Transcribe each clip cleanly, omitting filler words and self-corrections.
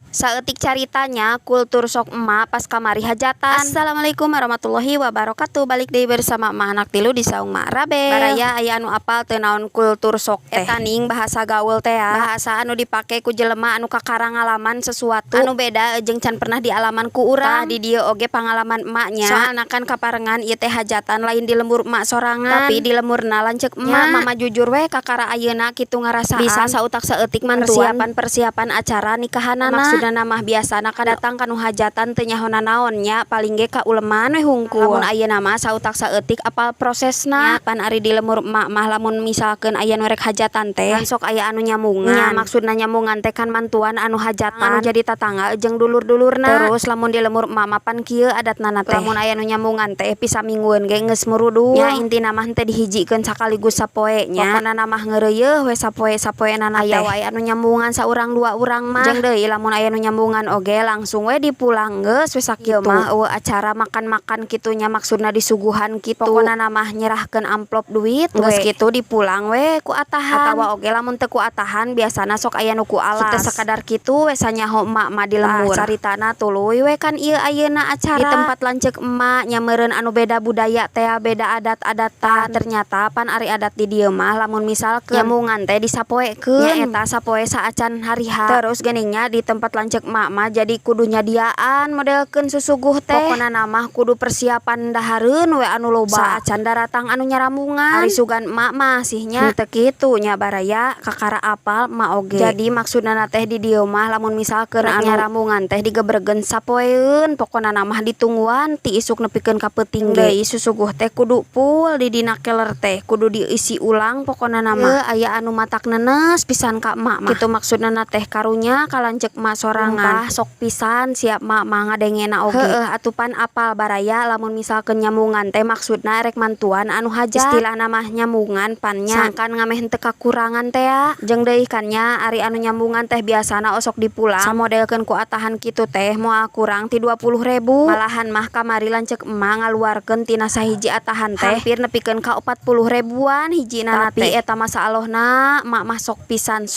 Saeutik caritanya kultur sok emak pas kamari hajatan. Assalamualaikum warahmatullahi wabarakatuh. Balik deui bersama emak anak tilu di saung Mak Rabe. Baraya aya anu apal teu naon kultur sok teh. Eta ning bahasa gaul teh ya. Bahasa anu dipake ku jelema anu kakara ngalaman sesuatu anu beda jeung can pernah dialaman ku urang. Tah di dieu oge pangalaman emaknya. Soalna kan kaparengan ieu teh hajatan lain di lembur emak sorangan. Tapi di lemurna lanceuk emak. Mama jujur we kakara ayeuna kitu ngarasaan. Bisa sautak saeutik mantuan persiapan acara nikahanana. Maksudna mah biasana kadatang kanu hajatan teu nyahona naonnya paling ge ka uleman we hungkul. Lamun ayeuna mah sautak saeutik apal prosesna. Pan ari di lemur emak mah lamun misalkeun aya nu rek hajatan teh sok aya anu nyamungan. Nya maksudna nyamungan teh kan mantuan anu hajatan anu jadi tatangga jeung dulur-dulurna. Terus lamun di lemur emak mah pan kieu adatna teh. Lamun aya nu nyamungan teh pisa minggueun ge geus muruduh. Nya intina mah teh dihijikeun sakaligus sapoe nya. Pokona mah ngeureuyeun we sapoe-sapoena teh. Aya wae anu nyamungan saurang dua urang mah. Jeung deui lamun aya nu nyambungan oge langsung we dipulang geus we sakitu mah acara makan-makan kitunya maksudna disuguhan kitu. Pokona mah nyerahkeun amplop duit geus kitu dipulang we ku atahan. Atawa oge lamun teu ku atahan biasana sok aya nu ku alas. Teu sakadar kitu we sanyaho emak mah di lembur. Caritana tuluy we kan ieu ayeuna acara di tempat lanceuk emak nya meureun anu beda budaya teh beda adat-adatan. Ternyata pan ari adat di dieu mah lamun misalkeun nyamungan teh disapoekeun nya eta sapoe saacan hari H. Terus geningnya di tempat lanceuk emak mah jadi kudu nyadiaan modelkeun susuguh teh. Pokona mah kudu persiapan dahareun we anu loba saacan daratang anu nyaramungan. Ari sugan emak mah sihnya teu kitu nya baraya kakara apal emak oge. Jadi maksudna teh di dieu mah lamun misalkeun anu nyaramungan teh digebregeun sapoeun pokona mah ditungguan ti isuk nepikeun ka peuting deui susuguh teh kudu full di dina keler teh kudu diisi ulang pokona mah. Aya anu matak nenes pisan ka emak mah. Kitu maksudna teh karunya ka lanceuk emak sorangan sok pisan siap mak mah ngadengena oge. Atuh pan apal baraya lamun misalkeun nyamungan teh maksudna rek mantuan anu hajat. Istilahna mah nyamungan pannya sangkan ngameh teu kakurangan teh ya. Jeung deui kan nya ari anu nyamungan teh biasana osok dipulang samodelkeun ku atahan kitu teh moal kurang ti 20.000. Malahan mah kamari lanceuk emak ngaluarkeun tina sahiji atahan teh hampir nepikeun ka 40.000-an hijina teh. Tapi eta masalohna emak mah sok pisan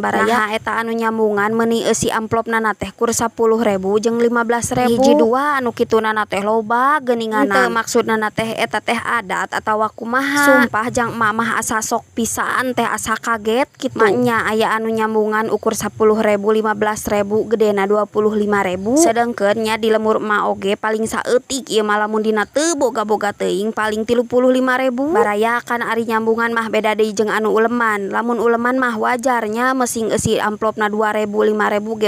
baraya. Nah eta anu nyamungan meuni eusi amplopna teh kur 10.000 jeung 15.000. Hiji dua anu kituna teh loba geuninganan. Teu maksudna teh eta teh adat atawa kumaha. Sumpah jang emak mah asa sok pisan teh asa kaget kitu. Nya aya anu nyamungan ukur 10.000 15.000 gedena 25.000. Sedengkeun nya di lemur emak oge paling saeutik ieu mah lamun dina teu boga-boga teuing paling 35.000. Baraya kan ari nyambungan mah beda deui jeung anu uleman. Lamun uleman mah wajarnya mesing eusi amplopna 2.000 5.000 ge